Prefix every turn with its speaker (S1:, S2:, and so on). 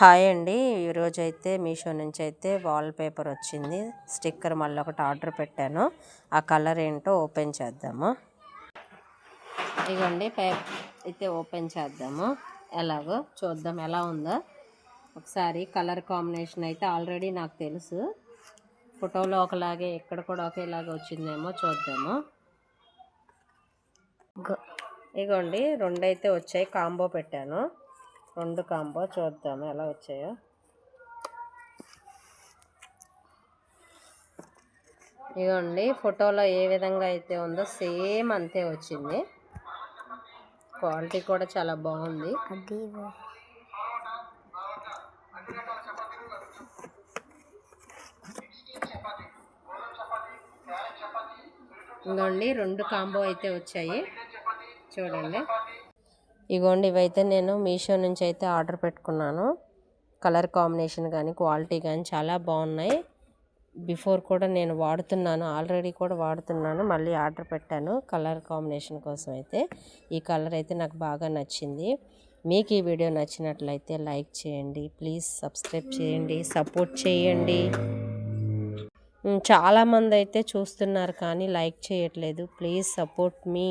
S1: Hi అండి. ఈరోజైతే మీషో నుంచి అయితే వాల్పేపర్ వచ్చింది. స్టిక్కర్ మళ్ళీ ఒకటి ఆర్డర్ పెట్టాను. ఆ కలర్ ఏంటో ఓపెన్ చేద్దాము. ఇదిగోండి పేపర్ అయితే ఓపెన్ చేద్దాము. ఎలాగో చూద్దాం ఎలా ఉందో ఒకసారి. కలర్ కాంబినేషన్ అయితే ఆల్రెడీ నాకు తెలుసు. ఫోటోలో ఒకలాగే ఇక్కడ కూడా ఒకేలాగా వచ్చిందేమో చూద్దాము. ఇదిగోండి రెండైతే వచ్చాయి. కాంబో పెట్టాను. రెండు కాంబో చూద్దాము ఎలా వచ్చాయో. ఇదిగోండి ఫోటోలో ఏ విధంగా అయితే ఉందో సేమ్ అంతే వచ్చింది. క్వాలిటీ కూడా చాలా బాగుంది. ఇదిగోండి రెండు కాంబో అయితే వచ్చాయి చూడండి. ఇగోండి ఇవైతే నేను మీషో నుంచి అయితే ఆర్డర్ పెట్టుకున్నాను. కలర్ కాంబినేషన్ కానీ క్వాలిటీ కానీ చాలా బాగున్నాయి. బిఫోర్ కూడా నేను వాడుతున్నాను, ఆల్రెడీ కూడా వాడుతున్నాను. మళ్ళీ ఆర్డర్ పెట్టాను కలర్ కాంబినేషన్ కోసం అయితే. ఈ కలర్ అయితే నాకు బాగా నచ్చింది. మీకు ఈ వీడియో నచ్చినట్లయితే లైక్ చేయండి, ప్లీజ్ సబ్స్క్రైబ్ చేయండి, సపోర్ట్ చేయండి. చాలామంది అయితే చూస్తున్నారు కానీ లైక్ చేయట్లేదు. Please support me.